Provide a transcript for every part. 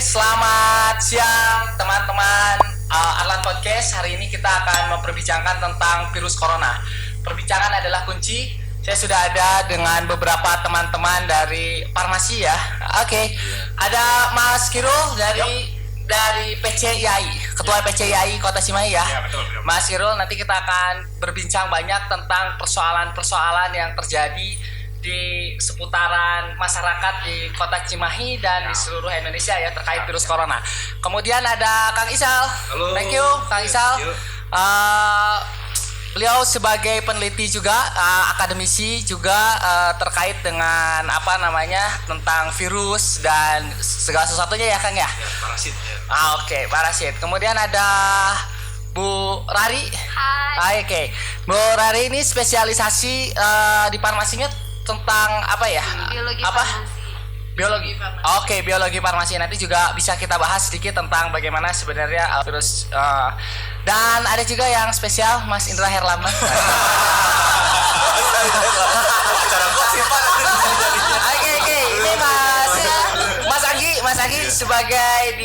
Selamat siang teman-teman Arlan Podcast. Hari ini kita akan memperbincangkan tentang virus corona. Perbincangan adalah kunci. Saya sudah ada dengan beberapa teman-teman dari farmasi ya. Oke. Ada Mas Kirul dari PCIAI, Ketua PCIAI Kota Cimahi ya. Ya, betul. Mas Kirul, nanti kita akan berbincang banyak tentang persoalan-persoalan yang terjadi di seputaran masyarakat di Kota Cimahi dan di seluruh Indonesia ya terkait virus corona. Kemudian ada Kang Isal. Halo. Thank you Kang Isal. Beliau sebagai peneliti juga, akademisi juga terkait dengan tentang virus dan segala sesuatunya ya Kang ya. Parasit ya. Oke, parasit. Kemudian ada Bu Rari. Hai. Oke. Bu Rari ini spesialisasi di farmasinya tentang apa ya? Biologi Apa? farmasi. Biologi. Oke, biologi farmasi. Nanti juga bisa kita bahas sedikit tentang bagaimana sebenarnya virus dan ada juga yang spesial Mas Indra Herlambang. Acara gosip Pak. Oke. Ini Mas Anggi sebagai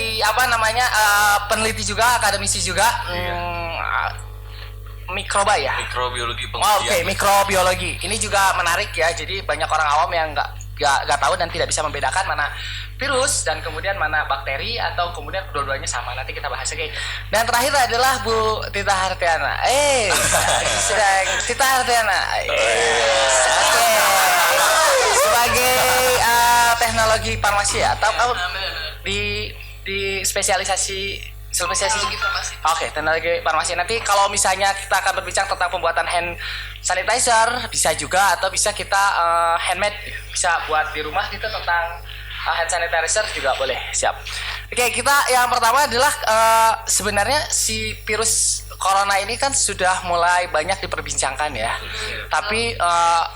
peneliti juga, akademisi juga. Mikroba ya. Mikrobiologi Oke, mikrobiologi. Ini juga menarik ya. Jadi banyak orang awam yang nggak tahu dan tidak bisa membedakan mana virus dan kemudian mana bakteri atau kemudian kedua-duanya sama. Nanti kita bahas lagi. Dan terakhir adalah Bu Tita Hartiana. Tita Hartiana. Oke. Sebagai teknologi farmasi atau di spesialisasi farmasi. Oke, teknologi farmasi. Nanti kalau misalnya kita akan berbincang tentang pembuatan hand sanitizer, bisa juga atau bisa kita handmade, bisa buat di rumah gitu tentang hand sanitizer juga boleh. Siap. Oke, kita yang pertama adalah sebenarnya si virus corona ini kan sudah mulai banyak diperbincangkan ya. Tapi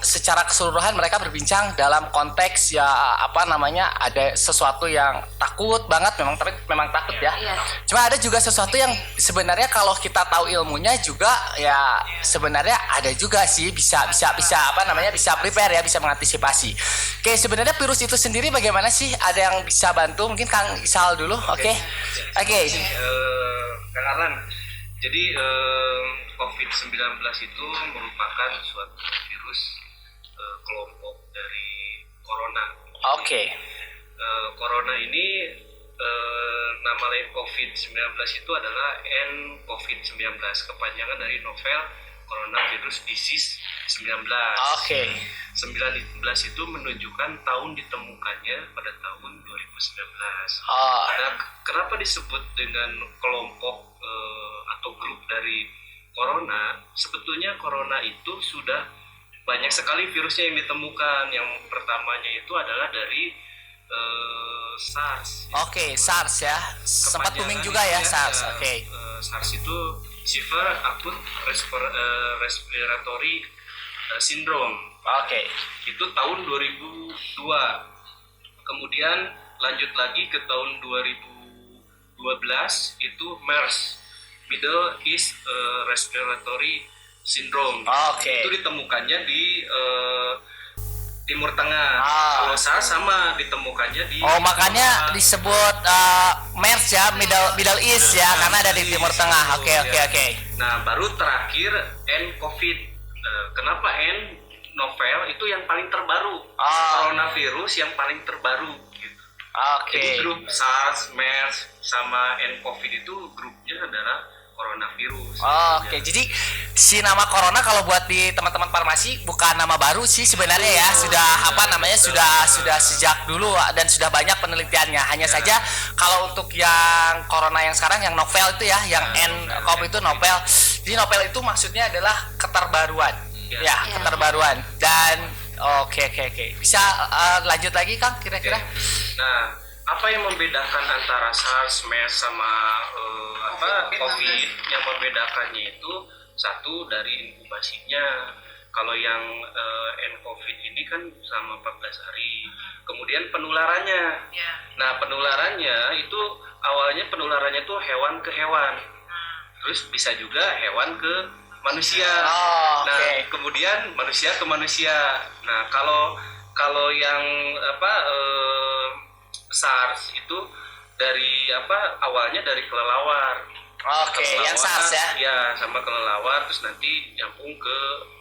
secara keseluruhan mereka berbincang dalam konteks ya ada sesuatu yang takut banget memang takut ya. Cuma ada juga sesuatu yang sebenarnya kalau kita tahu ilmunya juga ya sebenarnya ada juga sih bisa prepare ya, bisa mengantisipasi. Oke, sebenarnya virus itu sendiri bagaimana sih? Ada yang bisa bantu? Mungkin Kang Isal dulu. Oke. Kang Arlan. Jadi COVID-19 itu merupakan suatu virus kelompok dari corona. Oke. Corona ini nama lain COVID-19 itu adalah nCoV-19, kepanjangan dari Novel Coronavirus Disease 19. Oke. 19 itu menunjukkan tahun ditemukannya pada tahun 2019. Nah, kenapa disebut dengan kelompok atau grup dari corona? Sebetulnya corona itu sudah banyak sekali virusnya yang ditemukan. Yang pertamanya itu adalah dari SARS. Oke, SARS ya. Sempat booming juga ya SARS. Oke. SARS itu Severe Acute Respiratory Syndrome. Oke. Itu tahun 2002. Kemudian lanjut lagi ke tahun 2012 itu MERS, Middle East Respiratory Syndrome. Oke. Itu ditemukannya di Timur Tengah. Kalau SARS sama ditemukannya di makanya disebut MERS ya, Middle East ya, karena ada di Timur Tengah. Oke. Nah, baru terakhir nCoV. Kenapa N? Novel itu yang paling terbaru. Coronavirus yang paling terbaru gitu. Jadi grup SARS, MERS sama nCoV itu grupnya adalah coronavirus. Jadi si nama corona kalau buat di teman-teman farmasi bukan nama baru sih sebenarnya ya, sudah sejak dulu dan sudah banyak penelitiannya. Hanya saja kalau untuk yang corona yang sekarang yang novel itu ya, yang nCoV itu novel. Jadi novel itu maksudnya adalah keterbaruan. Keterbaruan. Dan oke. Bisa lanjut lagi Kang kira-kira? Nah, apa yang membedakan antara SARS, MERS sama COVID? Yang membedakannya itu satu dari inkubasinya. Kalau yang nCoV ini kan sama 14 hari. Kemudian penularannya. Nah, penularannya itu awalnya penularannya itu hewan ke hewan. Terus bisa juga hewan ke manusia. Nah, kemudian manusia ke manusia. Nah, kalau yang SARS itu dari awalnya dari kelelawar. Oke, yang SARS ya. Ya, sama kelelawar, terus nanti nyambung ke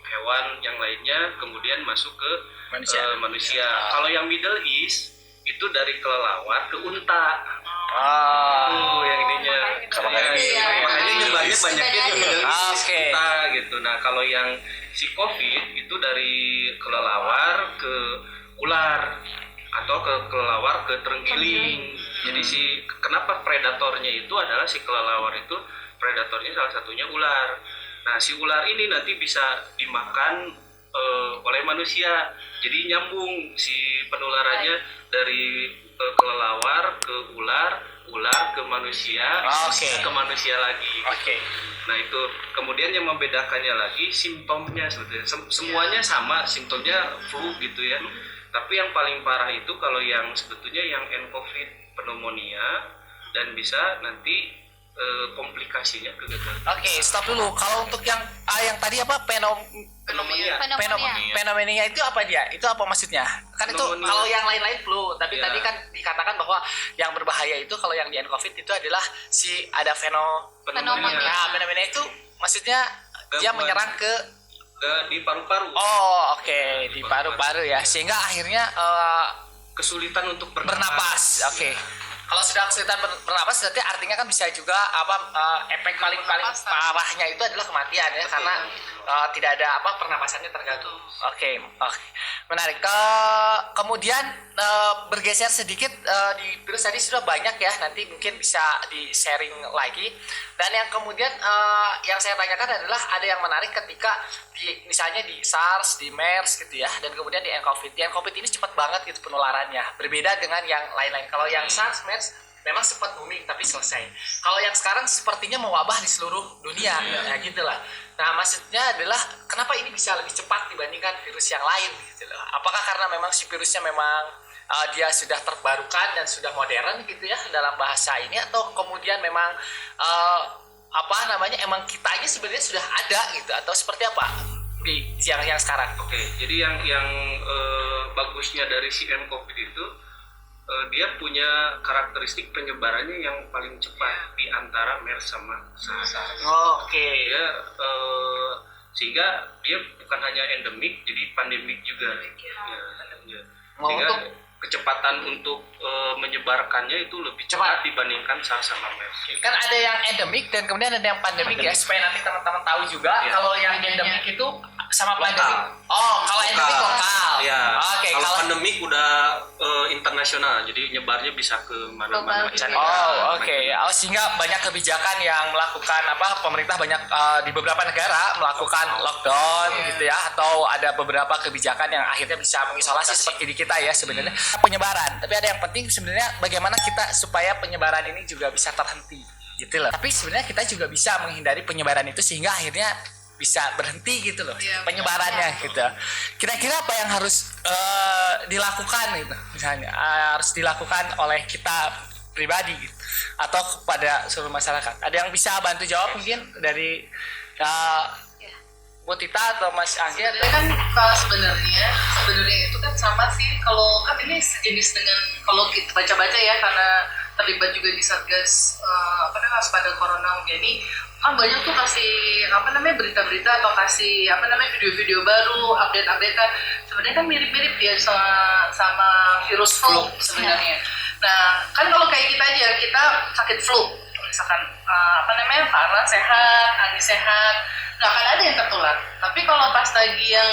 hewan yang lainnya, kemudian masuk ke manusia. Kalau yang Middle East itu dari kelelawar ke unta. Yang ininya. Makanya nyebarnya banyaknya di Middle East, unta gitu. Nah, kalau yang si COVID itu dari kelelawar ke ular atau ke kelelawar ke terenggiling. Jadi kenapa predatornya itu adalah si kelelawar itu predatornya salah satunya ular. Nah, si ular ini nanti bisa dimakan oleh manusia. Jadi nyambung si penularannya dari kelelawar ke ular ke manusia, ke manusia lagi. Nah, itu kemudian yang membedakannya lagi simptomnya sebetulnya. Semuanya sama, simptomnya flu gitu ya. Tapi yang paling parah itu kalau yang sebetulnya yang nCoV pneumonia dan bisa nanti komplikasinya ke Oke, stop dulu. Kalau untuk yang tadi apa pneumonia itu apa dia? Itu apa maksudnya? Kan itu kalau yang lain-lain flu, tapi tadi kan dikatakan bahwa yang berbahaya itu kalau yang di nCoV itu adalah ada pneumonia. Nah, pneumonia itu maksudnya dia menyerang di paru-paru. Oke, di paru-paru ya. Sehingga akhirnya kesulitan untuk bernapas. Oke. Kalau sudah kesulitan bernapas berarti artinya kan bisa juga efek paling parahnya itu adalah kematian ya. Betul. Karena tidak ada pernapasannya terganggu. Oke. Menarik. Kemudian bergeser sedikit di virus tadi sudah banyak ya, nanti mungkin bisa di sharing lagi. Dan yang kemudian yang saya tanyakan adalah ada yang menarik ketika misalnya di SARS, di MERS gitu ya, dan kemudian di nCoV. Di nCoV ini cepat banget gitu penularannya, berbeda dengan yang lain-lain. Kalau yang SARS, MERS memang sempat booming tapi selesai. Kalau yang sekarang sepertinya mewabah di seluruh dunia, ya gitulah. Nah, maksudnya adalah kenapa ini bisa lebih cepat dibandingkan virus yang lain gitu loh. Apakah karena memang si virusnya memang dia sudah terbarukan dan sudah modern gitu ya dalam bahasa ini, atau kemudian memang emang kitanya sebenarnya sudah ada gitu, atau seperti apa di yang sekarang? Oke, jadi yang bagusnya dari si nCoV itu dia punya karakteristik penyebarannya yang paling cepat di antara MERS sama SARS. Ya, sehingga dia bukan hanya endemik, jadi pandemik juga. Sehingga kecepatan untuk menyebarkannya itu lebih cepat dibandingkan SARS sama MERS. Kan ada yang endemik dan kemudian ada yang pandemik ya, supaya nanti teman-teman tahu juga kalau yang endemik itu sama pandemik. Kalau endemik lokal. Ya. Kalau pandemik udah internasional, jadi nyebarnya bisa ke mana-mana. Sehingga banyak kebijakan yang melakukan pemerintah banyak di beberapa negara melakukan lockdown gitu ya, atau ada beberapa kebijakan yang akhirnya bisa mengisolasi seperti di kita ya sebenarnya penyebaran. Tapi ada yang penting sebenarnya bagaimana kita supaya penyebaran ini juga bisa terhenti gitu loh. Tapi sebenarnya kita juga bisa menghindari penyebaran itu sehingga akhirnya bisa berhenti gitu loh penyebarannya gitu. Kira-kira apa yang harus dilakukan gitu, misalnya harus dilakukan oleh kita pribadi gitu, atau kepada seluruh masyarakat? Ada yang bisa bantu jawab mungkin dari Bu Tita atau Mas Anggi? Kan sebenarnya itu kan sama sih, kalau kan ini sejenis dengan kalau kita baca-baca ya, karena terlibat juga di Satgas waspada corona. Jadi kan banyak tuh kasih berita-berita atau kasih video-video baru, update-updatean. Sebenarnya kan mirip-mirip ya sama virus flu sebenarnya. Nah, kan kalau kayak kita aja, kita sakit flu, misalkan Farhan sehat, Andi sehat, nggak akan ada yang tertular. Tapi kalau pas lagi yang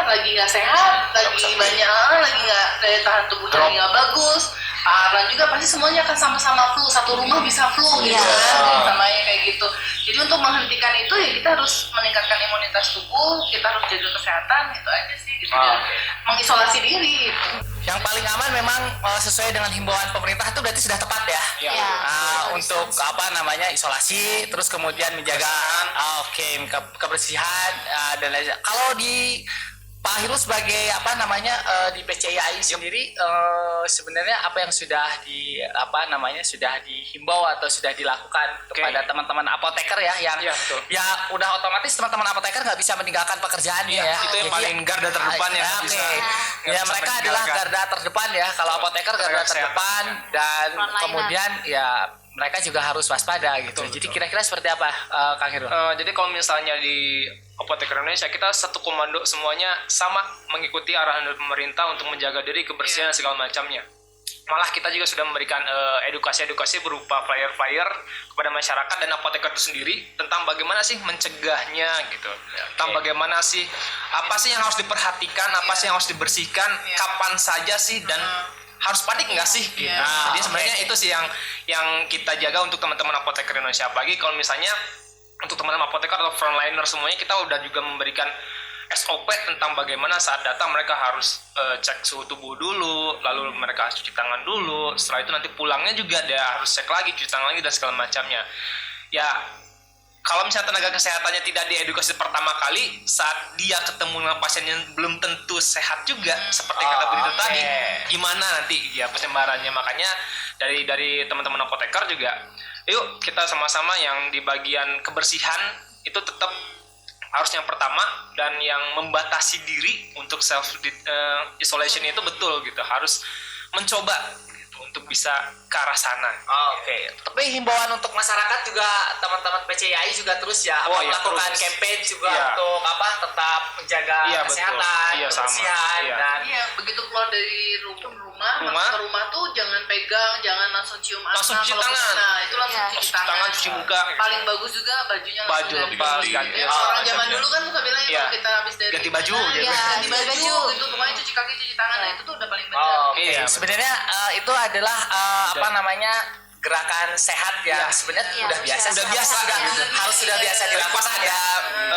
lagi nggak sehat, lagi nggak daya tahan tubuhnya lagi nggak bagus, Farhan juga pasti semuanya akan sama-sama flu, satu rumah bisa flu gitu kan, namanya kayak gitu. Jadi untuk menghentikan itu ya kita harus meningkatkan imunitas tubuh, kita harus jaga kesehatan, itu aja sih gitu, dan mengisolasi diri gitu. Yang paling aman memang sesuai dengan himbauan pemerintah itu berarti sudah tepat ya. Untuk isolasi, terus kemudian menjaga kebersihan dan lain-lain. Kalau di Pak Hirul sebagai apa namanya di PCII sendiri sebenarnya apa yang sudah sudah dihimbau atau sudah dilakukan kepada teman-teman apoteker ya yang betul. ya udah otomatis teman-teman apoteker nggak bisa meninggalkan pekerjaannya ya. Itu yang Jadi, paling garda terdepan yang nggak bisa. Ya mereka adalah garda terdepan ya. Kalau apoteker garda terdepan dan Frontliner. kemudian ya mereka juga harus waspada gitu. Jadi kira-kira seperti apa Kang Hirul? Jadi kalau misalnya di Apoteker Indonesia kita satu komando semuanya sama mengikuti arahan dari pemerintah untuk menjaga diri, kebersihan segala macamnya. Malah kita juga sudah memberikan edukasi-edukasi berupa flyer-flyer kepada masyarakat dan apoteker itu sendiri tentang bagaimana sih mencegahnya gitu. Tentang bagaimana sih apa sih yang harus diperhatikan, apa sih yang harus dibersihkan, kapan saja sih dan harus panik nggak sih gitu. Jadi sebenarnya itu sih yang kita jaga untuk teman-teman apoteker Indonesia. Apalagi kalau misalnya untuk teman-teman apoteker atau frontliner semuanya kita udah juga memberikan SOP tentang bagaimana saat datang mereka harus cek suhu tubuh dulu, lalu mereka harus cuci tangan dulu. Setelah itu nanti pulangnya juga dia harus cek lagi, cuci tangan lagi dan segala macamnya. Ya kalau misalnya tenaga kesehatannya tidak diedukasi pertama kali saat dia ketemu dengan pasien yang belum tentu sehat juga seperti kata berita tadi, gimana nanti ya penyebarannya. Makanya dari teman-teman apoteker juga yuk kita sama-sama yang di bagian kebersihan itu tetap harus yang pertama, dan yang membatasi diri untuk self isolation itu betul gitu, harus mencoba gitu, untuk bisa ke arah sana. Oke. Tapi himbauan untuk masyarakat juga teman-teman PCII juga terus ya melakukan terus. campaign juga Iya. untuk tetap menjaga Betul. kesehatan, Iya, sama. kebersihan Iya. dan Iya, begitu keluar dari rumah, masuk ke rumah tuh jangan pegang, jangan langsung cium Langsung asap. cuci Kalau tangan. Nah, itu langsung Iya. cuci Cuci tangan, cuci muka. Paling bagus juga bajunya Baju langsung lepas, ganti. ganti. Ya, Oh, orang zaman ganti. dulu kan suka bilang Iya. kalau kita habis dari Ganti baju, mana, gitu. Iya, ganti ganti baju baju. gitu, pokoknya cuci kaki, cuci tangan. Nah, itu tuh udah paling benar. Oke, Iya, sebenarnya itu adalah apa namanya gerakan sehat ya. Sebenarnya Iya, udah biasa, Udah biasa sudah, ya. harus sudah biasa Pas dilakukan ada ya.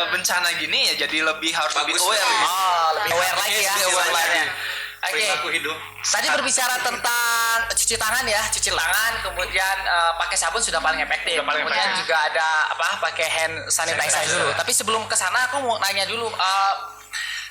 bencana gini ya jadi lebih harus lebih Bagus. aware. Oh, lebih aware lagi ya. Lebih aware sebenarnya. lagi. Oke. Perilaku hidup. Tadi berbicara tentang cuci tangan ya, cuci tangan, kemudian pakai sabun sudah paling efektif. Sudah paling Kemudian efektif. juga ada pakai hand sanitizer dulu. Tapi sebelum ke sana aku mau nanya dulu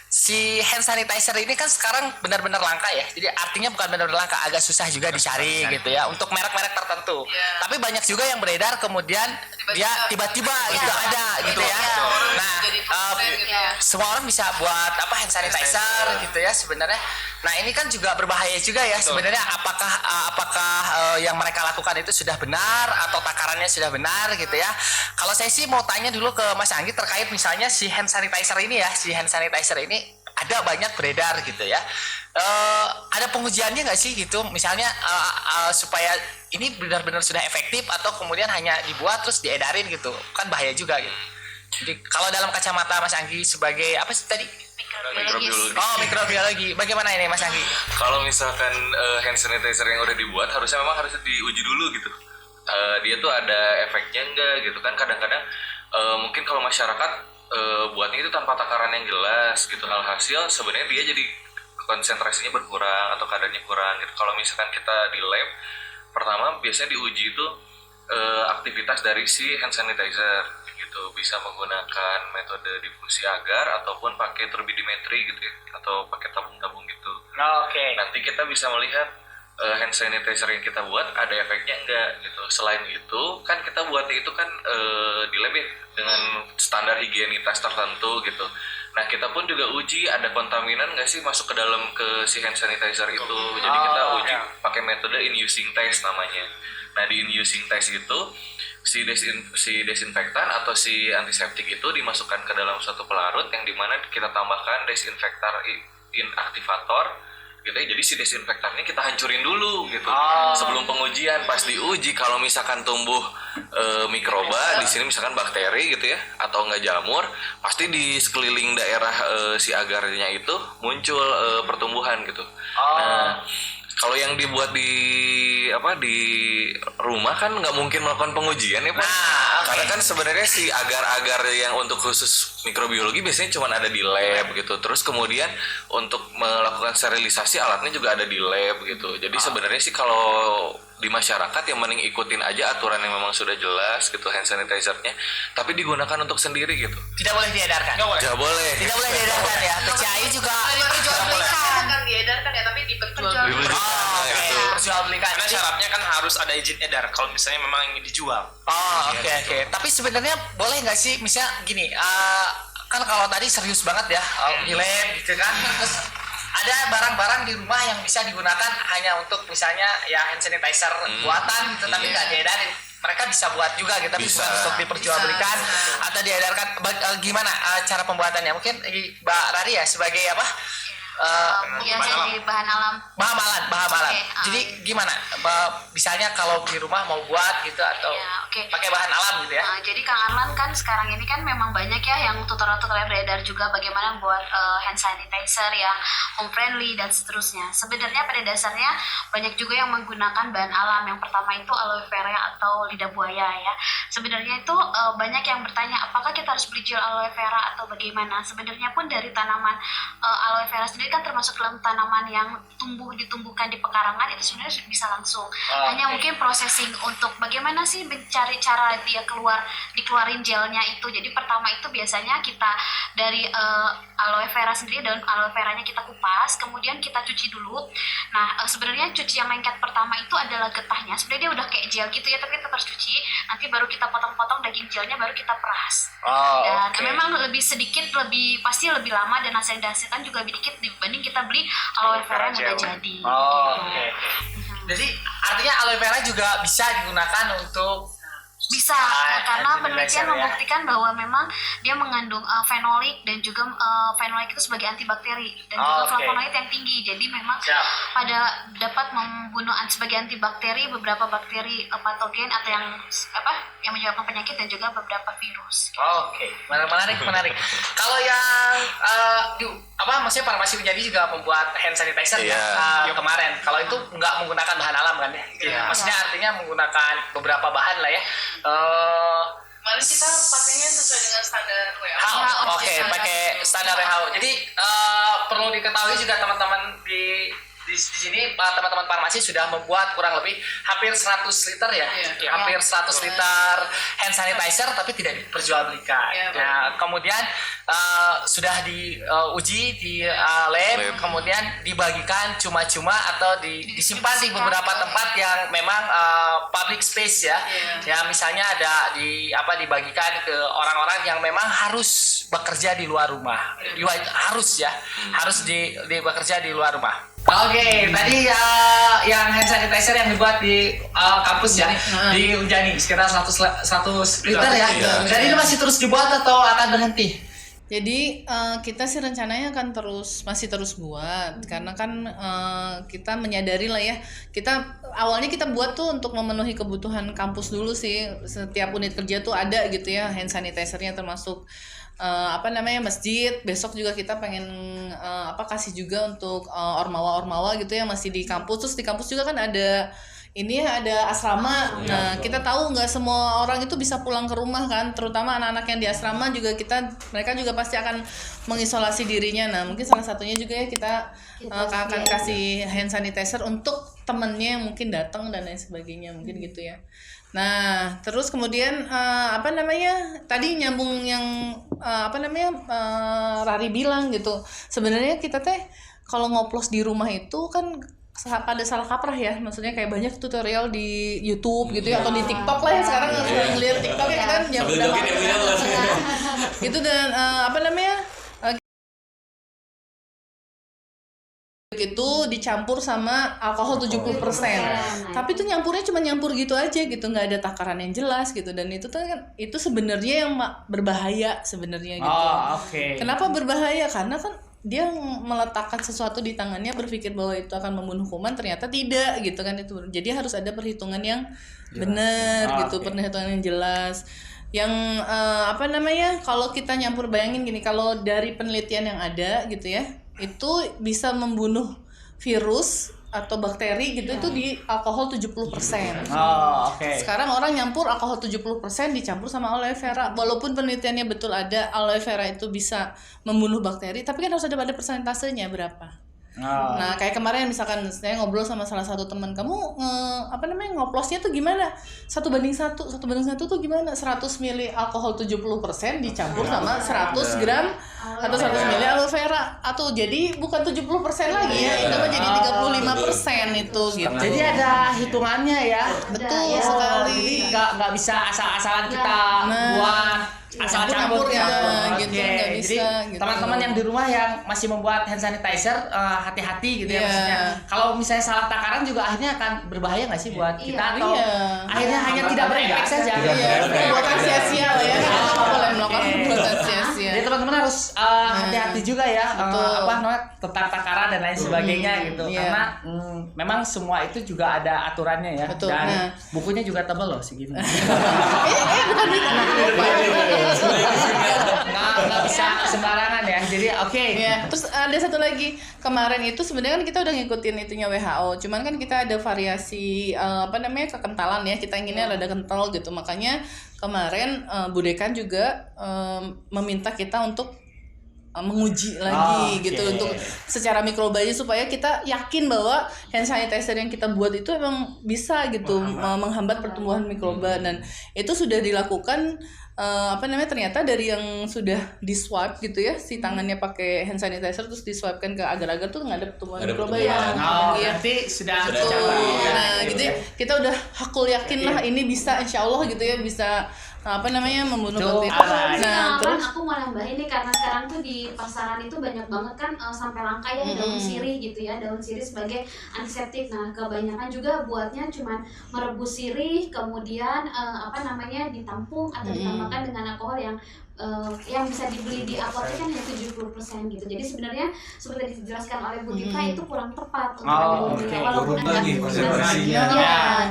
si hand sanitizer ini kan sekarang benar-benar langka ya. Jadi artinya bukan benar-benar langka, agak susah juga dicari gitu ya untuk merek-merek tertentu. Iya. Tapi banyak juga yang beredar kemudian dia tiba-tiba gitu Iya. ada gitu ya. Iya. Nah, Jadi konten gitu ya. semua orang bisa buat hand sanitizer gitu ya sebenarnya. Nah ini kan juga berbahaya juga ya sebenarnya. Apakah yang mereka lakukan itu sudah benar atau takarannya sudah benar gitu ya? Kalau saya sih mau tanya dulu ke Mas Anggi terkait misalnya si hand sanitizer ini ya, si hand sanitizer ini ada banyak beredar gitu ya. Ada pengujiannya nggak sih gitu? Misalnya supaya ini benar-benar sudah efektif atau kemudian hanya dibuat terus diedarin gitu? Kan bahaya juga gitu. Jadi kalau dalam kacamata Mas Anggi sebagai apa sih tadi? Mikrobiologis. Oh, mikrobiologi. Bagaimana ini Mas Anggi? Kalau misalkan hand sanitizer yang udah dibuat harusnya memang harus diuji dulu gitu. Dia tuh ada efeknya enggak gitu kan. Kadang-kadang mungkin kalau masyarakat buatnya itu tanpa takaran yang jelas gitu. Alhasil sebenarnya dia jadi konsentrasinya berkurang atau kadarnya kurang gitu. Kalau misalkan kita di lab, pertama biasanya diuji itu aktivitas dari si hand sanitizer gitu, bisa menggunakan metode difusi agar ataupun pakai turbidimetri gitu ya, atau pakai tabung-tabung gitu. Oke. Nanti kita bisa melihat hand sanitizer yang kita buat ada efeknya enggak gitu. Selain itu kan kita buatnya itu kan di lab ya, dengan standar higienitas tertentu gitu. Nah kita pun juga uji ada kontaminan nggak sih masuk ke dalam ke si hand sanitizer itu. Jadi kita uji pakai metode in-using test namanya. Nah di in-using test itu si desinfektan atau si antiseptik itu dimasukkan ke dalam suatu pelarut yang dimana kita tambahkan desinfektan inaktivator gitu ya. Jadi si desinfektan ini kita hancurin dulu gitu sebelum pengujian. Pas diuji kalau misalkan tumbuh mikroba di sini misalkan bakteri gitu ya atau enggak jamur, pasti di sekeliling daerah si agarnya itu muncul pertumbuhan gitu. Nah kalau yang dibuat di rumah kan nggak mungkin melakukan pengujian ya Pak. Karena kan sebenarnya si agar-agar yang untuk khusus mikrobiologi biasanya cuma ada di lab gitu. Terus kemudian untuk melakukan sterilisasi alatnya juga ada di lab gitu. Jadi sebenarnya sih kalau di masyarakat yang mending ikutin aja aturan yang memang sudah jelas gitu hand sanitizer-nya, tapi digunakan untuk sendiri gitu. Tidak boleh diedarkan. Tidak boleh. Tidak boleh diedarkan ya. PCI juga Diperjualbelikan kan diedarkan ya, tapi diperjualbelikan. Oh, oke. Perjualbelikan. Karena syaratnya kan harus ada izin edar kalau misalnya memang ingin dijual. Oh, oke. Tapi sebenarnya boleh nggak sih, misalnya gini, kan kalau tadi serius banget ya, di lab gitu kan, terus ada barang-barang di rumah yang bisa digunakan hanya untuk misalnya ya hand sanitizer buatan gitu, tapi nggak diedarin. Mereka bisa buat juga gitu, tapi bukan untuk diperjualbelikan atau diedarkan. Gimana cara pembuatannya? Mungkin Mbak Rari ya sebagai apa? Jadi bahan alam. Bahan alam. Oke, Jadi gimana? Misalnya kalau di rumah mau buat gitu atau pakai bahan alam gitu ya? Jadi Kang Arlan kan sekarang ini kan memang banyak ya yang tutorial-tutorial beredar juga bagaimana buat hand sanitizer yang home friendly dan seterusnya. Sebenarnya pada dasarnya banyak juga yang menggunakan bahan alam. Yang pertama itu aloe vera atau lidah buaya ya. Sebenarnya itu banyak yang bertanya apakah kita harus beli gel aloe vera atau bagaimana. Sebenarnya pun dari tanaman aloe vera sendiri kan termasuk dalam tanaman yang ditumbuhkan di pekarangan, itu sebenarnya bisa langsung. Hanya mungkin processing untuk bagaimana sih mencari cara dia dikeluarin gelnya itu. Jadi pertama itu biasanya kita dari aloe vera sendiri, daun aloe veranya kita kupas, kemudian kita cuci dulu. Nah sebenarnya cuci yang lengket pertama itu adalah getahnya. Sebenarnya dia udah kayak gel gitu ya, tapi kita harus cuci. Nanti baru kita potong-potong daging gelnya, baru kita peras. Dan memang lebih sedikit, pasti lebih lama, dan hasil yang dihasilkan juga lebih dikit dibanding kita beli aloe vera yang udah jadi. Oke. Jadi artinya aloe vera juga bisa digunakan untuk Bisa, karena penelitian membuktikan bahwa memang dia mengandung fenolik, dan juga fenolik itu sebagai antibakteri, dan juga flavonoid yang tinggi. Jadi memang pada dapat membunuh sebagai antibakteri beberapa bakteri patogen atau yang menyebabkan penyakit, dan juga beberapa virus. Oke, menarik. Kalau yang maksudnya farmasi menjadi juga membuat hand sanitizer kemarin. Kalau itu nggak menggunakan bahan alam kan ya? Maksudnya artinya menggunakan beberapa bahan lah ya. Kemarin kita pakainya sesuai dengan standar WHO. Oke, pakai standar WHO. Jadi perlu diketahui juga teman-teman di sini, teman-teman farmasi sudah membuat kurang lebih hampir 100 liter ya, hampir 100 liter hand sanitizer, tapi tidak diperjualbelikan. Nah, kemudian sudah diuji di lab, kemudian dibagikan cuma-cuma atau disimpan di beberapa tempat yang memang public space ya. Ya misalnya ada dibagikan ke orang-orang yang memang harus bekerja di luar rumah. Harus bekerja di luar rumah. Oke, tadi yang hand sanitizer yang dibuat di kampus ya, di Unjani sekitar 100 liter ya. Jadi ini masih terus dibuat atau akan berhenti? Jadi kita sih rencananya akan masih terus buat, karena kan kita menyadari lah ya, awalnya kita buat tuh untuk memenuhi kebutuhan kampus dulu sih. Setiap unit kerja tuh ada gitu ya hand sanitizernya, termasuk masjid. Besok juga kita pengen kasih juga untuk ormawa gitu ya, masih di kampus. Terus di kampus juga kan ada asrama. Nah, kita tahu nggak semua orang itu bisa pulang ke rumah kan, terutama anak-anak yang di asrama juga mereka juga pasti akan mengisolasi dirinya. Nah, mungkin salah satunya juga ya kita akan kasih hand sanitizer untuk temennya yang mungkin datang dan lain sebagainya, mungkin gitu ya. Nah, terus kemudian tadi nyambung yang Rari bilang gitu. Sebenarnya kita kalau ngoplos di rumah itu kan pada salah kaprah ya, maksudnya kayak banyak tutorial di YouTube gitu ya, atau di TikTok lah ya sekarang ngeliat TikTok ya kan yang udah gitu, dan itu dicampur sama alkohol 70%. Tapi itu nyampurnya cuma nyampur gitu aja gitu, nggak ada takaran yang jelas gitu, dan itu sebenarnya yang berbahaya sebenarnya gitu. Kenapa berbahaya? Karena kan dia meletakkan sesuatu di tangannya berpikir bahwa itu akan membunuh kuman, ternyata tidak gitu kan. Itu jadi harus ada perhitungan yang benar gitu, perhitungan yang jelas. Yang kalau kita nyampur, bayangin gini, kalau dari penelitian yang ada gitu ya, itu bisa membunuh virus atau bakteri gitu itu di alkohol 70%. Oh, oke. Sekarang orang nyampur alkohol 70% dicampur sama aloe vera. Walaupun penelitiannya betul ada aloe vera itu bisa membunuh bakteri, tapi kan harus ada persentasenya berapa. Oh. Nah, kayak kemarin misalkan saya ngobrol sama salah satu teman, kamu ngoplosnya tuh gimana? 1:1 tuh gimana? 100 ml alkohol 70% dicampur sama 100 gram atau 100 ml aloe vera. Atau jadi bukan 70% lagi ya, itu mah jadi 35% itu gitu. Jadi ada hitungannya ya. Betul ya. sekali. Jadi nggak bisa asal-asalan kita buat asal campur ya, gitu. gitu, Oke. nggak Jadi bisa, gitu. teman-teman yang di rumah yang masih membuat hand sanitizer hati-hati gitu ya Iya. maksudnya. Kalau misalnya salah takaran juga akhirnya akan berbahaya nggak sih buat kita atau akhirnya hanya tidak berefek saja. Iya, perbuatan sia-sia lah ya. Kan kita nggak boleh melakukan Oke. perbuatan sia-sia. Jadi teman-teman harus hati-hati juga ya apa namanya tentang takaran dan lain sebagainya gitu. Iya. Karena memang semua itu juga ada aturannya ya. Betul. Dan Nah. bukunya juga tebal loh segini. Bukan nggak bisa sembarangan ya. Jadi oke. Ya, terus ada satu lagi kemarin itu sebenarnya kan kita udah ngikutin itunya WHO, cuman kan kita ada variasi kekentalan ya, kita inginnya rada kental gitu, makanya kemarin Bu Dekan juga meminta kita untuk menguji lagi gitu untuk secara mikrobanya supaya kita yakin bahwa hand sanitizer yang kita buat itu emang bisa gitu menghambat pertumbuhan mikroba, dan itu sudah dilakukan ternyata dari yang sudah di swipe gitu ya, si tangannya pakai hand sanitizer terus di swipe-kan ke agar-agar tuh nggak ada pertumbuhan mikroba ya. Iya. Berarti sudah Betul. tercapai. Nah, gitu ya. Kita udah hakul yakin lah ini bisa, insya Allah gitu ya, bisa membunuh Tuh, bakteri. nah, Nah, Terus terus aku mau nambahin nih, karena sekarang tuh di pasaran itu banyak banget kan sampai langka ya daun sirih gitu ya, daun sirih sebagai antiseptik. Nah, kebanyakan juga buatnya cuman merebus sirih, kemudian ditampung atau ditambahkan dengan alkohol yang bisa dibeli di apotek kan hanya 70% gitu. Jadi sebenarnya seperti dijelaskan oleh Bu Tika itu kurang tepat untuk oke. walaupun Turun ada lagi konsentrasinya.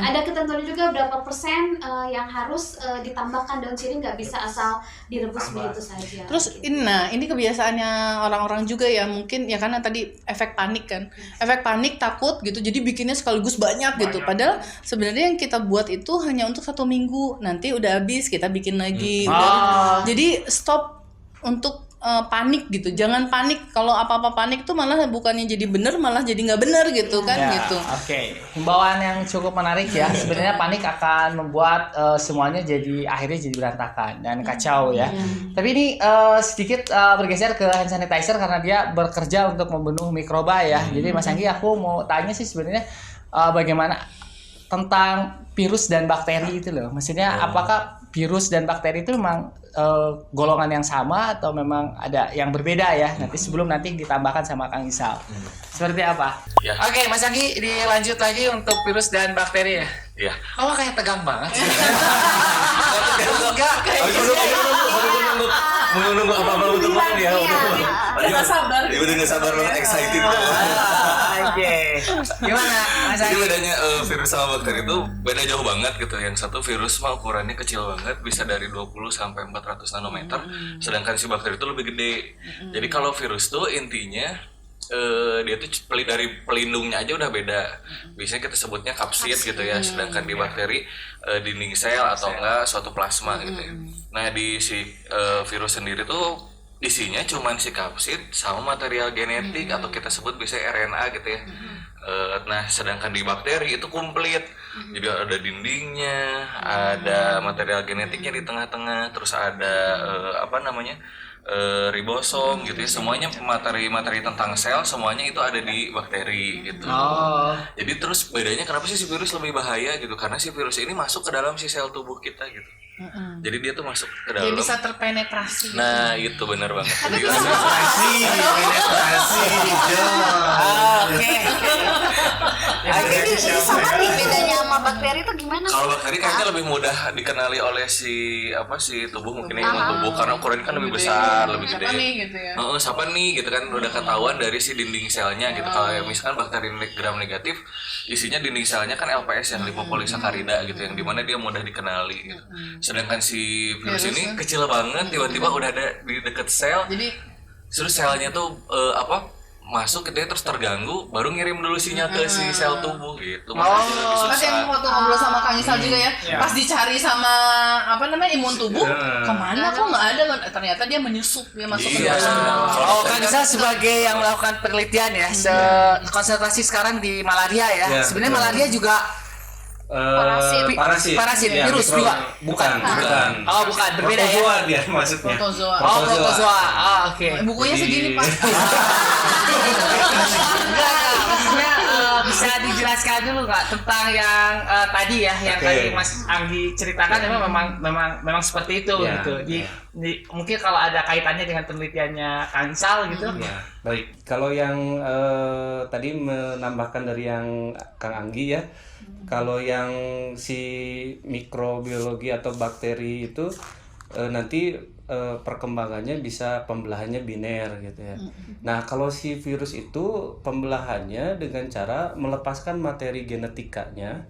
ada ketentuan juga berapa persen yang harus ditambahkan daun sirih, nggak bisa asal direbus begitu saja. Terus ini kebiasaannya orang-orang juga ya, mungkin ya karena tadi efek panik kan. Efek panik, takut gitu. Jadi bikinnya sekaligus banyak gitu. Padahal sebenarnya yang kita buat itu hanya untuk 1 minggu. Nanti udah habis kita bikin lagi. Jadi stop untuk panik gitu. Jangan panik. Kalau apa-apa panik tuh malah bukannya jadi bener, malah jadi nggak bener gitu kan Ya, gitu. Oke. Himbauan yang cukup menarik ya. Sebenarnya panik akan membuat semuanya akhirnya jadi berantakan dan kacau ya. Tapi ini sedikit bergeser ke hand sanitizer karena dia bekerja untuk membunuh mikroba ya. Jadi Mas Anggi, aku mau tanya sih sebenarnya bagaimana tentang virus dan bakteri itu loh. Maksudnya apakah virus dan bakteri itu memang golongan yang sama atau memang ada yang berbeda ya? Nanti sebelum ditambahkan sama Kang Isal. Seperti apa? Ya. Oke, Mas Anggi, dilanjut lagi untuk virus dan bakteri ya. Iya. Oh, kayak tegang banget. Enggak kayak Menunggu apa-apa untuk ngomong ya. nggak sabar. Dia udah nggak sabar banget, excited. Oke. Gimana, Mas Jadi Anggi? bedanya virus sama bakteri itu beda jauh banget gitu. Yang satu virus mah ukurannya kecil banget, bisa dari 20 sampai 400 nanometer. Sedangkan si bakteri itu lebih gede. Jadi kalau virus tuh intinya dia tuh dari pelindungnya aja udah beda. Biasanya kita sebutnya kapsid gitu ya. Sedangkan di bakteri dinding sel atau enggak suatu plasma gitu ya. Nah di si virus sendiri tuh isinya cuman si kapsid sama material genetik atau kita sebut biasanya RNA gitu ya. Nah sedangkan di bakteri itu komplit, jadi ada dindingnya, ada material genetiknya di tengah-tengah, terus ada ribosom gitu ya. Semuanya materi-materi tentang sel semuanya itu ada di bakteri gitu. Jadi terus bedanya kenapa sih si virus lebih bahaya gitu, karena si virus ini masuk ke dalam si sel tubuh kita gitu. Jadi dia tuh masuk ke dalam. Dia bisa terpenetrasi. Nah itu benar banget. Jadi Oke. Jadi sama nih bedanya sama bakteri itu gimana? kalau bakteri kayaknya lebih mudah dikenali oleh si tubuh mungkin ya, imun tubuh, karena ukurannya kan lebih besar, lebih gede. Apa nih gitu ya? Siapa nih gitu kan udah ketahuan dari si dinding selnya gitu. Kalau misalkan bakteri gram negatif isinya dinding selnya kan LPS yang lipopolisakarida gitu, yang dimana dia mudah dikenali gitu. Sedangkan si virus ini kecil banget, tiba-tiba udah ada di deket sel. Jadi Terus selnya tuh masuk dia terus terganggu, baru ngirim dulu sinyal ke si sel tubuh gitu. Nanti yang waktu ngobrol sama Kang Isal juga ya, pas dicari sama imun tubuh, kemana kok nggak ada, ternyata dia menyusup, dia masuk ke dalam. Kang Isal sebagai yang melakukan penelitian ya, konsentrasi sekarang di malaria ya. Sebenarnya malaria juga parasit, Ya, virus juga. bukan. Oh, bukan, berbeda ya. Protozoa dia maksudnya. Protozoa. Oke. Bukunya segini Pak. Maksudnya bisa dijelaskan dulu nggak tentang yang tadi ya, yang tadi Mas Anggi ceritakan memang seperti itu gitu. Mungkin kalau ada kaitannya dengan penelitiannya Kang Isal gitu. Ya, baik. Kalau yang tadi menambahkan dari yang Kang Anggi ya, kalau yang si mikrobiologi atau bakteri itu nanti perkembangannya bisa pembelahannya biner gitu ya. Nah, kalau si virus itu pembelahannya dengan cara melepaskan materi genetikanya,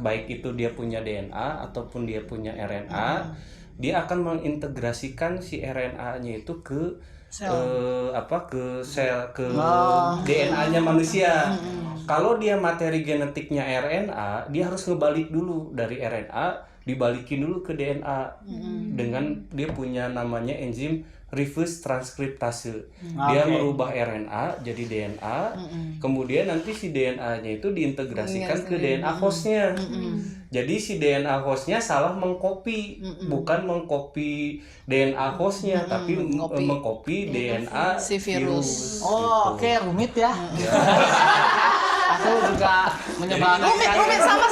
baik itu dia punya DNA ataupun dia punya RNA, dia akan mengintegrasikan si RNA-nya itu ke DNA-nya manusia. Kalau dia materi genetiknya RNA, dia harus ngebalik dulu dari RNA, dibalikin dulu ke DNA dengan dia punya namanya enzim reverse transkriptase. Dia merubah RNA jadi DNA, kemudian nanti si DNA-nya itu diintegrasikan ke DNA hostnya. Jadi si DNA hostnya salah mengcopy, bukan mengcopy DNA hostnya, tapi mengcopy DNA si virus. Oh, oke, rumit ya. Aku juga menyebalkan. Rumit sama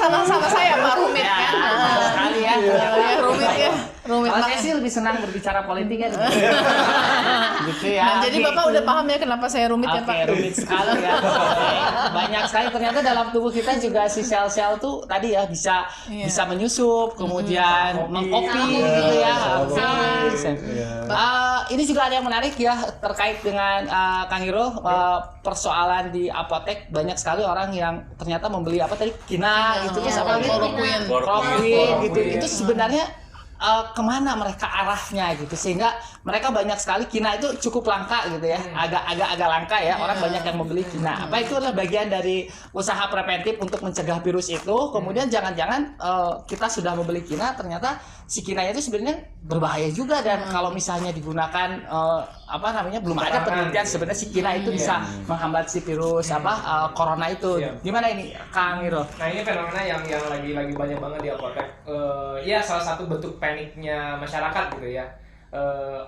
saya Pak, rumit kan. Sekali ya. Rumit ya. Kalau saya sih lebih senang berbicara politik kan. Gitu ya. Nah, jadi Bapak udah paham ya kenapa saya rumit ya Pak? Oke, rumit sekali ya. Banyak sekali ternyata dalam tubuh kita juga si sel-sel tuh tadi ya bisa menyusup, kemudian mengcopy gitu ya. Ini juga ada yang menarik ya terkait dengan Kang Hiro, persoalan di apotek banyak sekali orang yang ternyata membeli apa tadi kina gitu terus apa chloroquine gitu. Itu sebenarnya kemana mereka arahnya gitu, sehingga mereka banyak sekali kina itu cukup langka gitu ya, agak langka ya, orang banyak yang membeli kina. Apa itu adalah bagian dari usaha preventif untuk mencegah virus itu. Kemudian jangan-jangan kita sudah membeli kina, ternyata si kinanya itu sebenarnya berbahaya juga, dan kalau misalnya digunakan belum ada penelitian sebenarnya si kina itu bisa menghambat si virus corona itu. Gimana ini Kang Hiro? Nah, ini fenomena yang lagi banyak banget di apotek. Ya salah satu bentuk paniknya masyarakat gitu ya.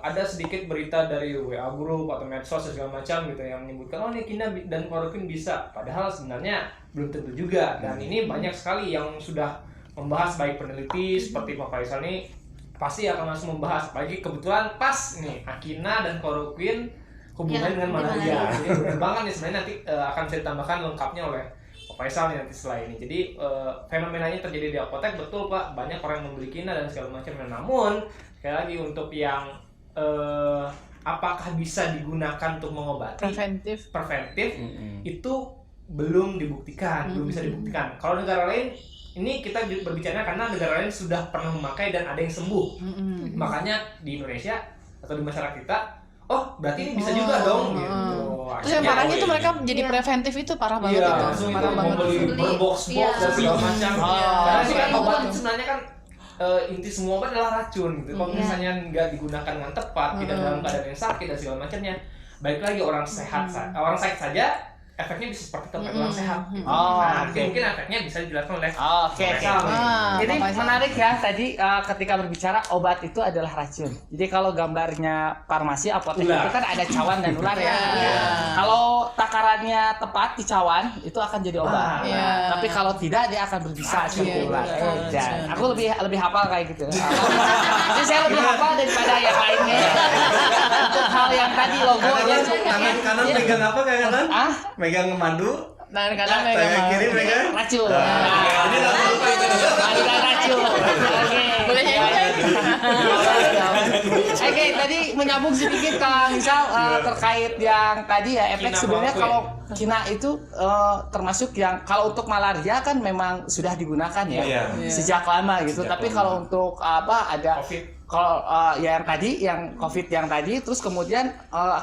Ada sedikit berita dari WA group atau medsos segala macam gitu yang menyebutkan ini kina dan kloroquine bisa, padahal sebenarnya belum tentu juga. Dan ini banyak sekali yang sudah membahas, baik peneliti seperti Pak Faisal ini pasti akan langsung membahas, apalagi kebetulan pas nih kina dan kloroquine hubungannya dengan malaria. Jadi benar banget nih sebenarnya, nanti akan saya tambahkan lengkapnya oleh Pak Faisal nih nanti setelah ini. Jadi fenomenanya terjadi di apotek, betul Pak, banyak orang yang membeli kina dan segala macam. Namun sekali lagi untuk yang apakah bisa digunakan untuk mengobati preventif itu belum dibuktikan, belum bisa dibuktikan. Kalau negara lain, ini kita berbicara karena negara lain sudah pernah memakai dan ada yang sembuh. Makanya di Indonesia atau di masyarakat kita, oh berarti ini bisa juga dong gitu. Terus yang parahnya itu mereka jadi preventif itu parah banget itu. Langsung Parah itu banget. membeli berbox dan segala macam. Karena sih kan obat itu sebenarnya kan inti semua obat adalah racun gitu. Kalau misalnya nggak digunakan dengan tepat, tidak dalam keadaan yang sakit dan segala macamnya, baik lagi orang sehat saja efeknya bisa seperti tempat orang sehat. Mungkin efeknya bisa dijelaskan oleh Ini menarik ya tadi ketika berbicara obat itu adalah racun. Jadi kalau gambarnya farmasi apotek itu kan ada cawan dan ular ya. Kalau takarannya tepat di cawan itu akan jadi obat. Tapi kalau tidak dia akan berbisa seperti ular. Aku lebih hafal kayak gitu. Jadi saya lebih hafal daripada yang lainnya. Untuk hal yang tadi logonya. Tangan kanan pegang apa kayak kanan? Megang madu. Nah, kadang Tangan kiri megang racun. Jadi nggak lupa itu. Racun. boleh Oke, tadi menyambung sedikit Kang Misal terkait yang tadi ya efek sebenarnya kalau kina itu termasuk yang kalau untuk malaria kan memang sudah digunakan ya Iya. sejak lama gitu. Sejak Tapi lama. kalau untuk ada COVID. kalau ya yang COVID yang tadi, terus kemudian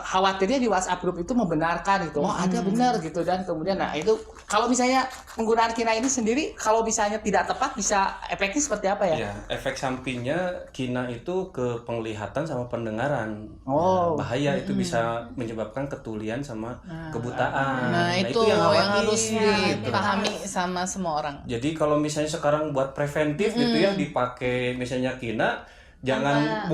khawatirnya di WhatsApp grup itu membenarkan gitu, ada benar gitu, dan kemudian nah itu kalau misalnya penggunaan kina ini sendiri kalau misalnya tidak tepat bisa efeknya seperti apa ya? Ya, efek sampingnya kina itu ke penglihatan sama pendengaran. Oh. Nah, bahaya itu bisa menyebabkan ketulian sama kebutaan. Nah, itu yang harus dipahami sama semua orang. Jadi kalau misalnya sekarang buat preventif gitu ya dipakai misalnya kina, jangan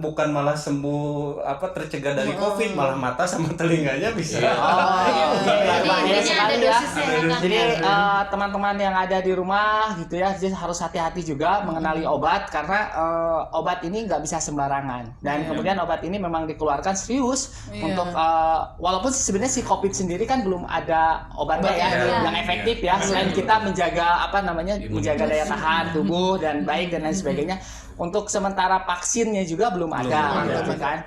bukan malah sembuh tercegah dari COVID, malah mata sama telinganya bisa. Bahaya sekali ya. dosisnya ya, Kang. Jadi teman-teman yang ada di rumah gitu ya, jadi harus hati-hati juga mengenali obat karena obat ini nggak bisa sembarangan. Dan kemudian obat ini memang dikeluarkan serius untuk walaupun sebenarnya si COVID sendiri kan belum ada obatnya yang efektif ya. Selain kita menjaga menjaga daya tahan tubuh dan baik dan lain sebagainya. Untuk sementara vaksinnya juga belum ada gitu kan.